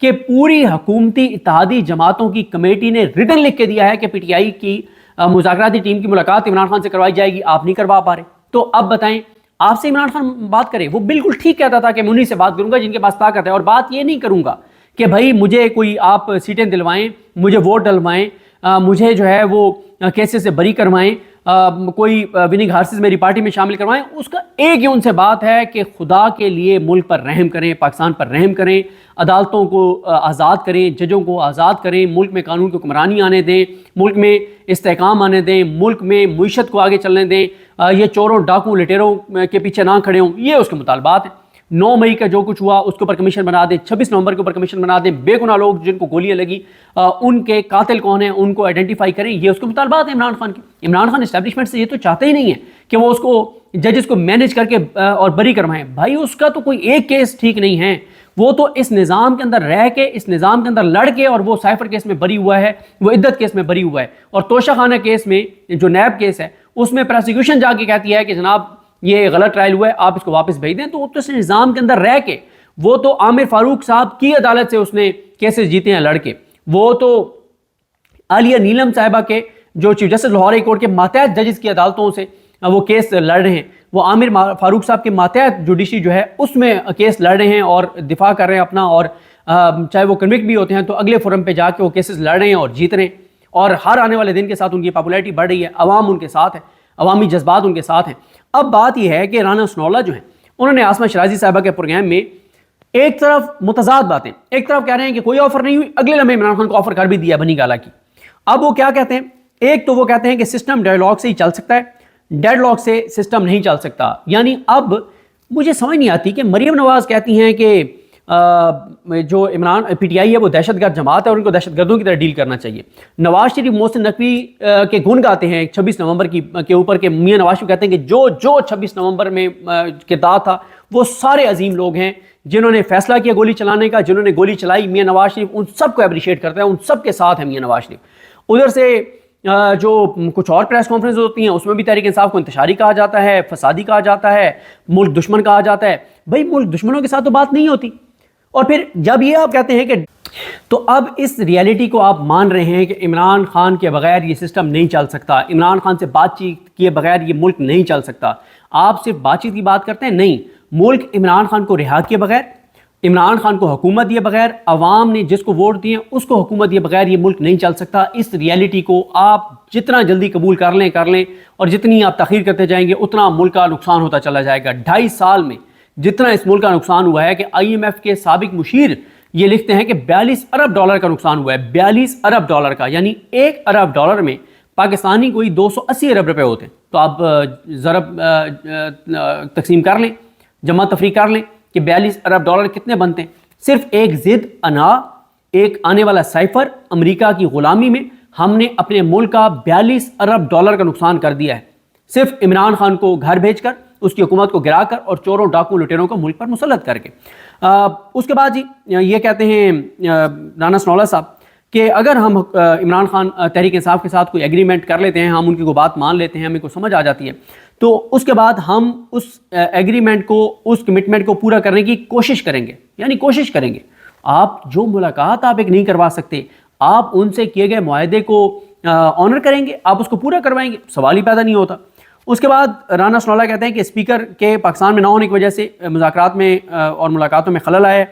کہ پوری حکومتی اتحادی جماعتوں کی کمیٹی نے ریٹن لکھ کے دیا ہے کہ پی ٹی آئی کی مذاکراتی ٹیم کی ملاقات عمران خان سے کروائی جائے گی، آپ نہیں کروا پا رہے، تو اب بتائیں آپ سے عمران خان بات کرے؟ وہ بالکل ٹھیک کہتا تھا کہ میں انہی سے بات کروں گا جن کے پاس طاقت ہے، اور بات یہ نہیں کروں گا کہ بھائی مجھے کوئی آپ سیٹیں دلوائیں، مجھے ووٹ ڈلوائیں، مجھے جو ہے وہ کیسے سے بری کروائیں، کوئی وننگ ہارسز میری پارٹی میں شامل کروائیں۔ اس کا ایک ہی ان سے بات ہے کہ خدا کے لیے ملک پر رحم کریں، پاکستان پر رحم کریں، عدالتوں کو آزاد کریں، ججوں کو آزاد کریں، ملک میں قانون کی حکمرانی آنے دیں، ملک میں استحکام آنے دیں، ملک میں معیشت کو آگے چلنے دیں، یہ چوروں ڈاکوں لٹیروں کے پیچھے نہ کھڑے ہوں، یہ اس کے مطالبات ہیں۔ 9 مئی کا جو کچھ ہوا اس کے اوپر کمیشن بنا دیں، 26 نومبر کے اوپر کمیشن بنا دیں، بے گناہ لوگ جن کو گولیاں لگی ان کے قاتل کون ہیں ان کو آئیڈینٹیفائی کریں، یہ اس کے مطالبات ہیں عمران خان کے۔ عمران خان اسٹیبلشمنٹ سے یہ تو چاہتے ہی نہیں ہے کہ وہ اس کو ججز کو مینیج کر کے اور بری کروائیں۔ بھائی اس کا تو کوئی ایک کیس ٹھیک نہیں ہے، وہ تو اس نظام کے اندر رہ کے، اس نظام کے اندر لڑ کے، اور وہ سائفر کیس میں بری ہوا ہے، وہ عدت کیس میں بری ہوا ہے، اور توشہ خانہ کیس میں جو نیب کیس ہے اس میں پروسیکیوشن جا کے کہتی ہے کہ جناب یہ غلط ٹرائل ہوا ہے، آپ اس کو واپس بھیج دیں، تو اس نظام کے اندر رہ کے وہ تو عامر فاروق صاحب کی عدالت سے اس نے کیسز جیتے ہیں لڑ کے، وہ تو عالیہ نیلم صاحبہ کے جو chief justice Lahore high court کے ماتحت ججز کی عدالتوں سے وہ کیس لڑ رہے ہیں، وہ عامر فاروق صاحب کے ماتحت جوڈیشری جو ہے اس میں کیس لڑ رہے ہیں اور دفاع کر رہے ہیں اپنا، اور چاہے وہ کنوکٹ بھی ہوتے ہیں تو اگلے فورم پہ جا کے وہ کیسز لڑ رہے ہیں اور جیت رہے ہیں، اور ہر آنے والے دن کے ساتھ ان کی پاپولیرٹی بڑھ رہی ہے، عوام ان کے ساتھ ہے، عوامی جذبات ان کے ساتھ ہیں۔ اب بات یہ ہے کہ رانا ثناءاللہ جو ہیں انہوں نے عاصمہ شرازی صاحبہ کے پروگرام میں ایک طرف متضاد باتیں، ایک طرف کہہ رہے ہیں کہ کوئی آفر نہیں ہوئی، اگلے لمحے عمران خان کو آفر کر بھی دیا بنی گالا کی۔ اب وہ کیا کہتے ہیں؟ ایک تو وہ کہتے ہیں کہ سسٹم ڈائیلاگ سے ہی چل سکتا ہے، ڈیڈ لاک سے سسٹم نہیں چل سکتا۔ یعنی اب مجھے سمجھ نہیں آتی کہ مریم نواز کہتی ہیں کہ جو عمران پی ٹی آئی ہے وہ دہشت گرد جماعت ہے اور ان کو دہشت گردوں کی طرح ڈیل کرنا چاہیے۔ نواز شریف محسن نقوی کے گن گاتے ہیں 26 نومبر کے اوپر کہ میاں نواز شریف کہتے ہیں کہ جو 26 نومبر میں کردار تھا وہ سارے عظیم لوگ ہیں جنہوں نے فیصلہ کیا گولی چلانے کا، جنہوں نے گولی چلائی، میاں نواز شریف ان سب کو اپریشیٹ کرتا ہے، ان سب کے ساتھ ہے میاں نواز شریف۔ ادھر سے جو کچھ اور پریس کانفرنس ہوتی ہیں اس میں بھی تحریک انصاف کو انتشاری کہا جاتا ہے، فسادی کہا جاتا ہے، ملک دشمن کہا جاتا ہے۔ بھائی ملک دشمنوں کے ساتھ تو بات نہیں ہوتی، اور پھر جب یہ آپ کہتے ہیں کہ تو اب اس ریالٹی کو آپ مان رہے ہیں کہ عمران خان کے بغیر یہ سسٹم نہیں چل سکتا، عمران خان سے بات چیت کیے بغیر یہ ملک نہیں چل سکتا۔ آپ صرف بات چیت کی بات کرتے ہیں، نہیں، ملک عمران خان کو رہا کیے بغیر، عمران خان کو حکومت دیے بغیر، عوام نے جس کو ووٹ دیے اس کو حکومت دیے بغیر یہ ملک نہیں چل سکتا۔ اس ریالٹی کو آپ جتنا جلدی قبول کر لیں، اور جتنی آپ تاخیر کرتے جائیں گے اتنا ملک کا نقصان ہوتا چلا جائے گا۔ 2.5 سال میں جتنا اس ملک کا نقصان ہوا ہے کہ آئی ایم ایف کے سابق مشیر یہ لکھتے ہیں کہ $42 ارب کا نقصان ہوا ہے، $42 ارب کا، یعنی $1 ارب میں پاکستانی کوئی 280 ارب روپے ہوتے ہیں۔ تو آپ ضرب تقسیم کر لیں، جمع تفریق کر لیں کہ $42 ارب کتنے بنتے ہیں۔ صرف ایک ضد انا، ایک آنے والا سائفر، امریکہ کی غلامی میں ہم نے اپنے ملک کا $42 ارب کا نقصان کر دیا ہے، صرف عمران خان کو گھر بھیج کر، اس کی حکومت کو گرا کر، اور چوروں ڈاکوں لٹیروں کو ملک پر مسلط کر کے۔ اس کے بعد جی یہ کہتے ہیں رانا ثناءاللہ صاحب کہ اگر ہم عمران خان تحریک انصاف کے ساتھ کوئی ایگریمنٹ کر لیتے ہیں، ہم ان کی کوئی بات مان لیتے ہیں، ہمیں کو سمجھ آ جاتی ہے، تو اس کے بعد ہم اس ایگریمنٹ کو، اس کمٹمنٹ کو پورا کرنے کی کوشش کریں گے، یعنی کوشش کریں گے۔ آپ جو ملاقات آپ ایک نہیں کروا سکتے، آپ ان سے کیے گئے معاہدے کو آنر کریں گے، آپ اس کو پورا کروائیں گے، سوال ہی پیدا نہیں ہوتا۔ اس کے بعد رانا ثناءاللہ کہتے ہیں کہ اسپیکر کے پاکستان میں نہ ہونے کی وجہ سے مذاکرات میں اور ملاقاتوں میں خلل آیا ہے،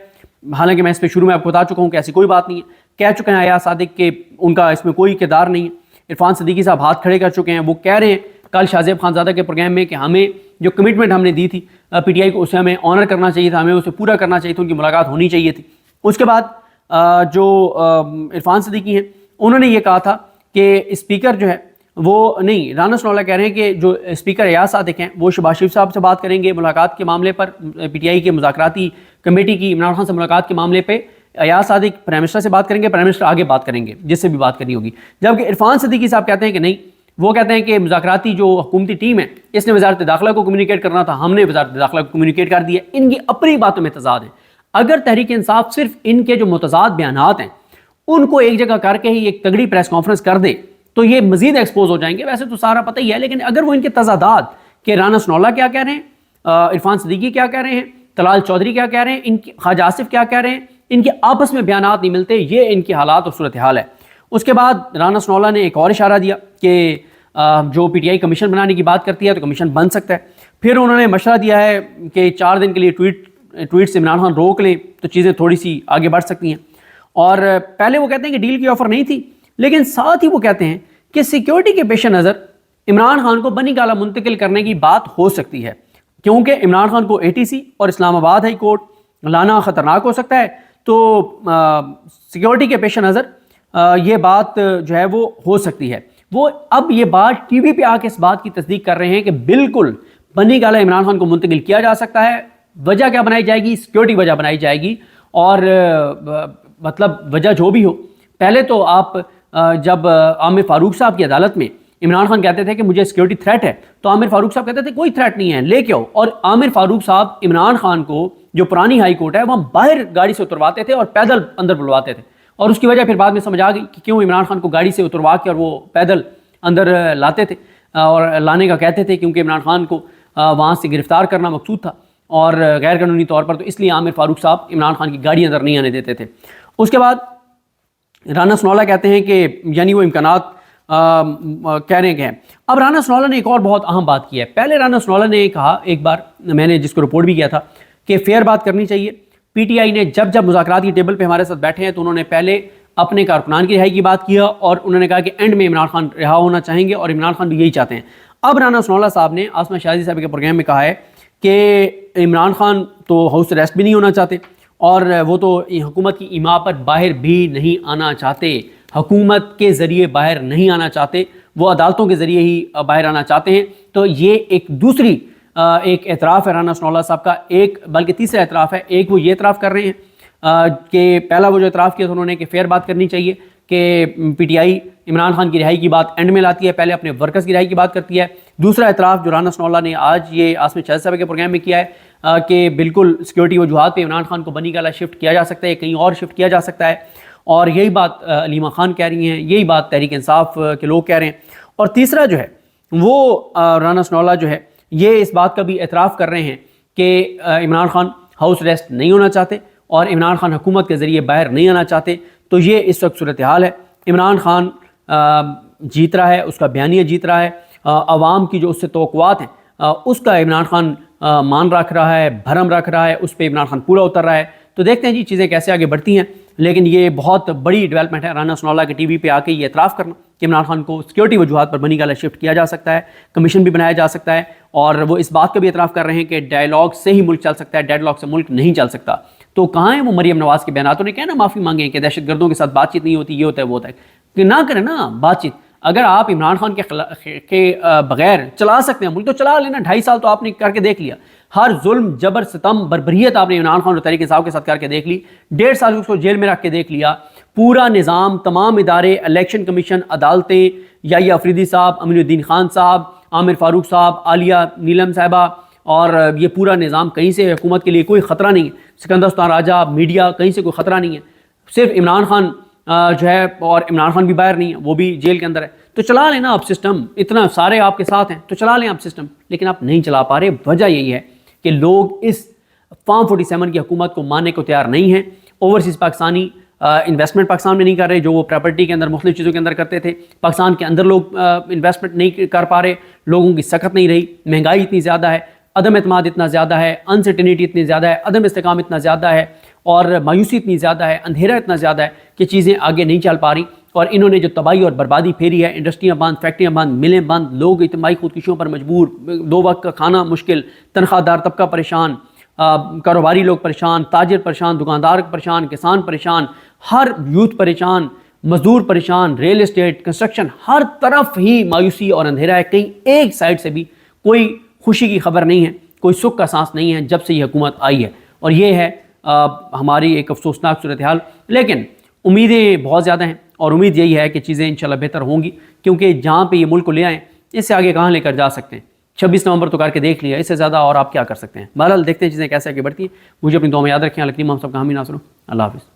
حالانکہ میں اس پہ شروع میں آپ کو بتا چکا ہوں کہ ایسی کوئی بات نہیں ہے۔ کہہ چکے ہیں ایاز صادق کہ ان کا اس میں کوئی کردار نہیں ہے۔ عرفان صدیقی صاحب ہاتھ کھڑے کر چکے ہیں، وہ کہہ رہے ہیں کل شاہ زیب خانزادہ کے پروگرام میں کہ ہمیں جو کمٹمنٹ ہم نے دی تھی پی ٹی آئی کو، اسے ہمیں آنر کرنا چاہیے تھا، ہمیں اسے پورا کرنا چاہیے تھا، ان کی ملاقات ہونی چاہیے تھی۔ اس کے بعد جو عرفان صدیقی ہیں انہوں نے یہ کہا تھا کہ اسپیکر جو ہے وہ نہیں، رانا ثناءاللہ کہہ رہے ہیں کہ جو اسپیکر ایاز صادق ہیں وہ شہباز شریف صاحب سے بات کریں گے ملاقات کے معاملے پر، پی ٹی آئی کے مذاکراتی کمیٹی کی عمران خان سے ملاقات کے معاملے پہ ایاز صادق پرائم منسٹر سے بات کریں گے، پرائم منسٹر آگے بات کریں گے جس سے بھی بات کرنی ہوگی۔ جبکہ عرفان صدیقی صاحب کہتے ہیں کہ نہیں، وہ کہتے ہیں کہ مذاکراتی جو حکومتی ٹیم ہے اس نے وزارت داخلہ کو کمیونیکیٹ کرنا تھا، ہم نے وزارت داخلہ کو کمیونیکیٹ کر دیا۔ ان کی اپنی باتوں میں تضاد ہیں۔ اگر تحریک انصاف صرف ان کے جو متضاد بیانات ہیں ان کو ایک جگہ کر کے ہی ایک تگڑی پریس کانفرنس کر دے تو یہ مزید ایکسپوز ہو جائیں گے، ویسے تو سارا پتہ ہی ہے، لیکن اگر وہ ان کے تضادات کہ رانا ثناءاللہ کیا کہہ رہے ہیں، عرفان صدیقی کیا کہہ رہے ہیں، طلال چودھری کیا کہہ رہے ہیں، خواجہ آصف کیا کہہ رہے ہیں، ان کے آپس میں بیانات نہیں ملتے، یہ ان کی حالات اور صورتحال ہے۔ اس کے بعد رانا ثناءاللہ نے ایک اور اشارہ دیا کہ جو پی ٹی آئی کمیشن بنانے کی بات کرتی ہے تو کمیشن بن سکتا ہے۔ پھر انہوں نے مشورہ دیا ہے کہ 4 دن کے لیے ٹویٹ سے عمران خان روک لیں تو چیزیں تھوڑی سی آگے بڑھ سکتی ہیں۔ اور پہلے وہ کہتے ہیں کہ ڈیل کی آفر نہیں تھی، لیکن ساتھ ہی وہ کہتے ہیں کہ سیکیورٹی کے پیش نظر عمران خان کو بنی گالہ منتقل کرنے کی بات ہو سکتی ہے، کیونکہ عمران خان کو اے ٹی سی اور اسلام آباد ہائی کورٹ لانا خطرناک ہو سکتا ہے۔ تو سیکیورٹی کے پیش نظر یہ بات جو ہے وہ ہو سکتی ہے۔ وہ اب یہ بات ٹی وی پہ آ کے اس بات کی تصدیق کر رہے ہیں کہ بالکل بنی گالہ عمران خان کو منتقل کیا جا سکتا ہے۔ وجہ کیا بنائی جائے گی؟ سیکیورٹی وجہ بنائی جائے گی، اور مطلب وجہ جو بھی ہو، پہلے تو آپ جب عامر فاروق صاحب کی عدالت میں عمران خان کہتے تھے کہ مجھے سیکیورٹی تھریٹ ہے، تو عامر فاروق صاحب کہتے تھے کوئی تھریٹ نہیں ہے، لے کے آؤ۔ اور عامر فاروق صاحب عمران خان کو جو پرانی ہائی کورٹ ہے وہاں باہر گاڑی سے اترواتے تھے اور پیدل اندر بلواتے تھے، اور اس کی وجہ پھر بعد میں سمجھ آ گئی کہ کیوں عمران خان کو گاڑی سے اتروا کے اور وہ پیدل اندر لاتے تھے اور لانے کا کہتے تھے، کیونکہ عمران خان کو وہاں سے گرفتار کرنا مقصود تھا اور غیر قانونی طور پر، تو اس لیے عامر فاروق صاحب عمران خان کی گاڑی اندر نہیں آنے دیتے تھے۔ اس کے بعد رانا ثناءاللہ کہتے ہیں کہ یعنی وہ امکانات کہہ رہے ہیں۔ اب رانا ثناءاللہ نے ایک اور بہت اہم بات کی ہے۔ پہلے رانا ثناءاللہ نے کہا ایک بار، میں نے جس کو رپورٹ بھی کیا تھا، کہ فیئر بات کرنی چاہیے۔ پی ٹی آئی نے جب مذاکرات کی ٹیبل پہ ہمارے ساتھ بیٹھے ہیں تو انہوں نے پہلے اپنے کارکنان کی رہائی کی بات کیا، اور انہوں نے کہا کہ اینڈ میں عمران خان رہا ہونا چاہیں گے، اور عمران خان بھی یہی چاہتے ہیں۔ اب رانا ثناءاللہ صاحب نے آصمہ شازی صاحب کے پروگرام میں کہا ہے کہ عمران خان تو ہاؤس اریسٹ بھی نہیں ہونا چاہتے، اور وہ تو حکومت کی ایما پر باہر بھی نہیں آنا چاہتے، حکومت کے ذریعے باہر نہیں آنا چاہتے، وہ عدالتوں کے ذریعے ہی باہر آنا چاہتے ہیں۔ تو یہ ایک دوسری ایک اعتراف ہے رانا ثناءاللہ صاحب کا، ایک بلکہ تیسرا اعتراف ہے۔ ایک وہ یہ اعتراف کر رہے ہیں کہ پہلا وہ جو اعتراف کیا تھا انہوں نے کہ فیئر بات کرنی چاہیے، کہ P T I Imran Khan کی رہائی کی بات اینڈ میں لاتی ہے، پہلے اپنے ورکرز کی رہائی کی بات کرتی ہے۔ دوسرا اعتراف جو رانا ثناءاللہ نے آج یہ آصمہ شازی صاحب کے پروگرام میں کیا ہے کہ بالکل سیکیورٹی وجوہات پہ عمران خان کو بنی گالہ شفٹ کیا جا سکتا ہے، کہیں اور شفٹ کیا جا سکتا ہے، اور یہی بات علیمہ خان کہہ رہی ہیں، یہی بات تحریک انصاف کے لوگ کہہ رہے ہیں۔ اور تیسرا جو ہے وہ رانا ثناءاللہ جو ہے یہ اس بات کا بھی اعتراف کر رہے ہیں کہ عمران خان ہاؤس اریسٹ نہیں ہونا چاہتے اور عمران خان حکومت کے ذریعے باہر نہیں آنا چاہتے۔ تو یہ اس وقت صورتحال ہے۔ عمران خان جیت رہا ہے، اس کا بیانیہ جیت رہا ہے، عوام کی جو اس سے توقعات ہیں اس کا عمران خان مان رکھ رہا ہے، بھرم رکھ رہا ہے، اس پہ عمران خان پورا اتر رہا ہے۔ تو دیکھتے ہیں جی چیزیں کیسے آگے بڑھتی ہیں، لیکن یہ بہت بڑی ڈیولپمنٹ ہے رانا ثناءاللہ کے ٹی وی پہ آ کے یہ اعتراف کرنا کہ عمران خان کو سیکیورٹی وجوہات پر بنی گالہ شفٹ کیا جا سکتا ہے، کمیشن بھی بنایا جا سکتا ہے، اور وہ اس بات کا بھی اعتراف کر رہے ہیں کہ ڈائیلاگ سے ہی ملک چل سکتا ہے، ڈیڈ لاک سے ملک نہیں چل سکتا۔ تو کہاں ہیں وہ مریم نواز کے بیانات؟ انہیں کہنا نا معافی مانگیں کہ دہشت گردوں کے ساتھ بات چیت نہیں ہوتی، یہ ہوتا ہے وہ ہوتا ہے، کہ نہ کریں نا بات چیت۔ اگر آپ عمران خان کے بغیر چلا سکتے ہیں ملک تو چلا لینا۔ 2.5 سال تو آپ نے کر کے دیکھ لیا، ہر ظلم، جبر، ستم، بربریت آپ نے عمران خان اور تحریک انصاف کے ساتھ کر کے دیکھ لی، 1.5 سال اس کو جیل میں رکھ کے دیکھ لیا۔ پورا نظام، تمام ادارے، الیکشن کمیشن، عدالتیں، یا افریدی صاحب، امین الدین خان صاحب، عامر فاروق صاحب، عالیہ نیلم صاحبہ، اور یہ پورا نظام، کہیں سے حکومت کے لیے کوئی خطرہ نہیں ہے، سکندر سلطان راجہ، میڈیا، کہیں سے کوئی خطرہ نہیں ہے، صرف عمران خان جو ہے، اور عمران خان بھی باہر نہیں ہے، وہ بھی جیل کے اندر ہے۔ تو چلا لیں نا آپ سسٹم، اتنا سارے آپ کے ساتھ ہیں تو چلا لیں آپ سسٹم، لیکن آپ نہیں چلا پا رہے۔ وجہ یہی ہے کہ لوگ اس فارم 47 کی حکومت کو ماننے کو تیار نہیں ہیں۔ اوورسیز پاکستانی انویسٹمنٹ پاکستان میں نہیں کر رہے، جو وہ پراپرٹی کے اندر مختلف چیزوں کے اندر کرتے تھے۔ پاکستان کے اندر لوگ انویسٹمنٹ نہیں کر پا رہے، لوگوں کی سخت نہیں رہی، مہنگائی اتنی زیادہ ہے، عدم اعتماد اتنا زیادہ ہے، انسرٹینٹی اتنی زیادہ ہے، عدم استحکام اتنا زیادہ ہے، اور مایوسی اتنی زیادہ ہے، اندھیرا اتنا زیادہ ہے کہ چیزیں آگے نہیں چل پا رہی۔ اور انہوں نے جو تباہی اور بربادی پھیری ہے، انڈسٹریاں بند، فیکٹریاں بند، ملیں بند، لوگ اجتماعی خودکشیوں پر مجبور، 2 وقت کا کھانا مشکل، تنخواہ دار طبقہ پریشان، کاروباری لوگ پریشان، تاجر پریشان، دکاندار پریشان، کسان پریشان، ہر یوتھ پریشان، مزدور پریشان، ریل اسٹیٹ، کنسٹرکشن، ہر طرف ہی مایوسی اور اندھیرا ہے۔ کہیں ایک سائڈ سے بھی کوئی خوشی کی خبر نہیں ہے، کوئی سکھ کا سانس نہیں ہے جب سے یہ حکومت آئی ہے، اور یہ ہے ہماری ایک افسوسناک صورتحال۔ لیکن امیدیں بہت زیادہ ہیں، اور امید یہی ہے کہ چیزیں انشاءاللہ بہتر ہوں گی، کیونکہ جہاں پہ یہ ملک کو لے آئیں اس سے آگے کہاں لے کر جا سکتے ہیں۔ 26 نومبر تو کر کے دیکھ لیا، اس سے زیادہ اور آپ کیا کر سکتے ہیں۔ بہرحال دیکھتے ہیں چیزیں کیسے آگے بڑھتی ہیں۔ مجھے اپنی دعا میں یاد رکھیں۔ الکریم ہم سب کا حامی ناصر ہوں۔ اللہ حافظ۔